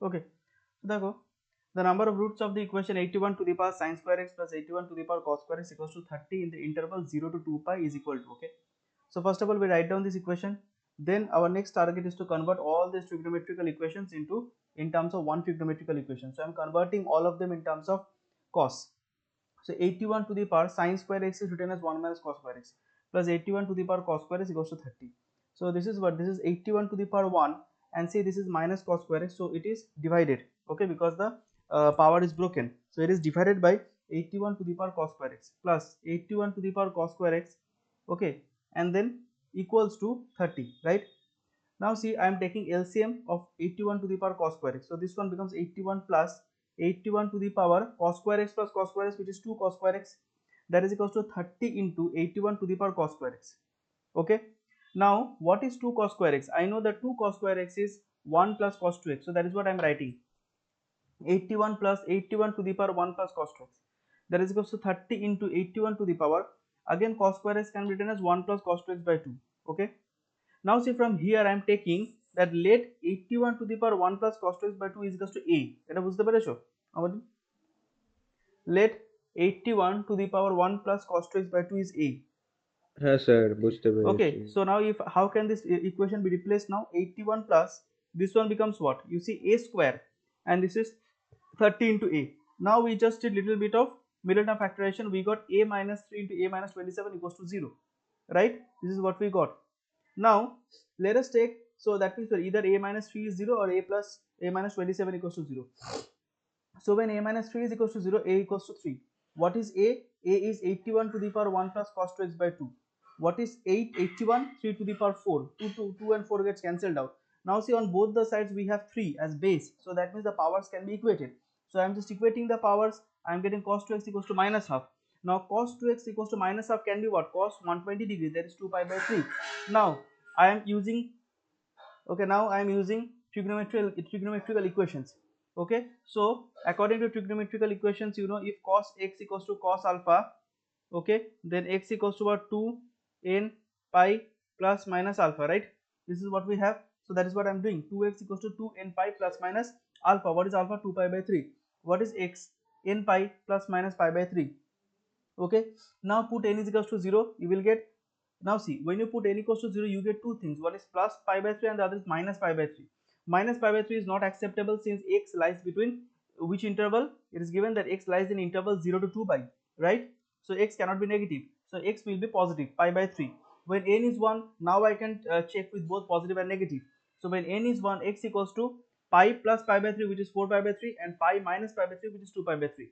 Okay, so देखो the number of roots of the equation 81 to the power sin square x plus 81 to the power cos square x equals to 30 in the interval 0 to 2 pi is equal to, okay. So first of all we write down this equation, then our next target is to convert all these trigonometrical equations into in terms of one trigonometrical equation. So I am converting all of them in terms of cos. So 81 to the power sin square x is written as 1 minus cos square x plus 81 to the power cos square x equals to 30. So this is what, this is 81 to the power 1 and say this is minus cos square x, so it is divided, okay, because the power is broken, so it is divided by 81 to the power cos square x plus 81 to the power cos square x, okay, and then equals to 30, right? Now see, I am taking LCM of 81 to the power cos square x. So this one becomes 81 plus 81 to the power cos square x plus cos square x, which is 2 cos square x. That is equals to 30 into 81 to the power cos square x. Okay. Now what is 2 cos square x? I know that 2 cos square x is 1 plus cos 2x. So that is what I am writing. 81 plus 81 to the power 1 plus cos 2x. That is equals to 30 into 81 to the power. Again cos square x can be written as 1 plus cos 2x by 2. Okay. Now see, from here I am taking that let 81 to the power 1 plus cos 2x by 2 is equals to a. এটা বুঝতে পেরেছো আমাদের? Let 81 to the power 1 plus cos 2x by 2 is a. হ্যাঁ sir, বুঝতে পেরেছি। Okay, so now if how can this equation be replaced now? 81 plus this one becomes what? You see a square and this is 30 into a. Now we just did little bit of middle term factorization. We got a minus 3 into a minus 27 equals to 0, right? This is what we got. Now let us take, so that means either a minus 3 is 0 or a plus a minus 27 equals to 0. So when a minus 3 is equals to 0, a equals to 3. What is a? A is 81 to the power 1 plus cos 2x by 2. What is 8? 81, 3 to the power 4. 2 and 4 gets cancelled out. Now see, on both the sides we have 3 as base. So that means the powers can be equated. So I am just equating the powers. I am getting cos 2x equals to minus half. Now cos 2x equals to minus half can be what? Cos 120 degrees. That is 2 pi by 3. Now I am using, okay, now I am using trigonometrical equations. Okay, so according to trigonometrical equations, you know, if cos x equals to cos alpha, okay, then x equals to what? 2 n pi plus minus alpha, right? This is what we have. So that is what I am doing. 2x equals to 2 n pi plus minus alpha. What is alpha? 2 pi by 3. What is x? N pi plus minus pi by 3. Okay, now put n is equals to 0, you will get, now see, when you put n equals to 0, you get two things. One is plus pi by 3 and the other is minus pi by 3. Minus pi by 3 is not acceptable since x lies between which interval? It is given that x lies in interval 0 to 2 pi, right? So x cannot be negative. So x will be positive, pi by 3. When n is 1, now I can check with both positive and negative. So when n is 1, x equals to pi plus pi by 3, which is 4 pi by 3, and pi minus pi by 3, which is 2 pi by 3,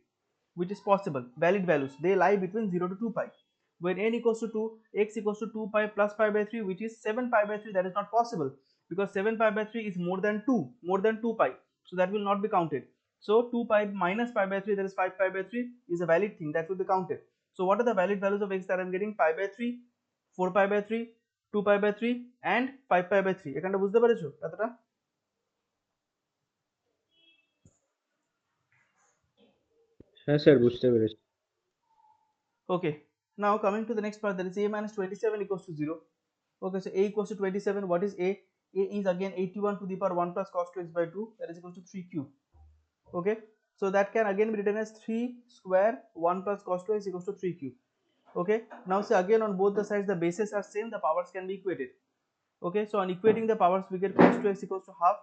which is possible. Valid values, they lie between 0 to 2 pi. When n equals to 2, x equals to 2 pi plus pi by 3, which is 7 pi by 3, that is not possible because 7 pi by 3 is more than 2 pi, so that will not be counted. So 2 pi minus pi by 3, that is 5 pi by 3, is a valid thing that will be counted. So what are the valid values of x that I am getting? Pi by 3, 4 pi by 3, 2 pi by 3 and 5 pi by 3. এখানটা বুঝতে পেরেছো কতটা? হ্যাঁ sir, বুঝতে পেরেছি। Okay, now coming to the next part, that is a minus 27 equals to 0. Okay, so a equals to 27. What is a? A is again 81 to the power 1 plus cos 2x by 2, that is equal to 3 cube. Okay, so that can again be written as 3 square 1 plus cos 2x equals to 3 cube. Okay, now see, again on both the sides the bases are same, the powers can be equated. Okay, so on equating the powers we get cos 2x equals to half.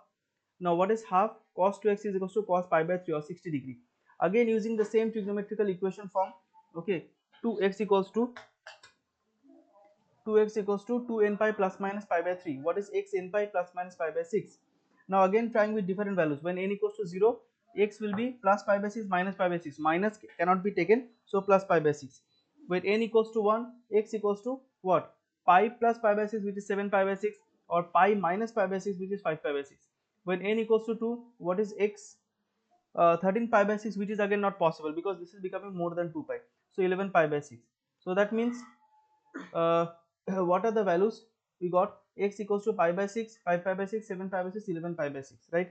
Now what is half? Cos 2x is equals to cos pi by 3 or 60 degree. Again using the same trigonometrical equation form. Okay, 2x equals to 2n pi plus minus pi by 3. What is x? N pi plus minus pi by 6. Now again trying with different values. When n equals to 0, x will be plus pi by 6 minus pi by 6. Minus cannot be taken, so plus pi by 6. When n equals to 1, x equals to what? Pi plus pi by 6, which is 7 pi by 6, or pi minus pi by 6, which is 5 pi by 6. When n equals to 2, what is x? 13 pi by 6, which is again not possible because this is becoming more than 2 pi. So 11 pi by 6. So that means uh, what are the values we got? X equals to pi by 6, 5 pi by 6, 7 pi by 6, 11 pi by 6, right?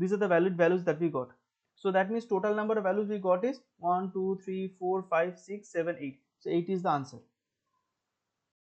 These are the valid values that we got. So that means total number of values we got is 1 2 3 4 5 6 7 8. So 8 is the answer.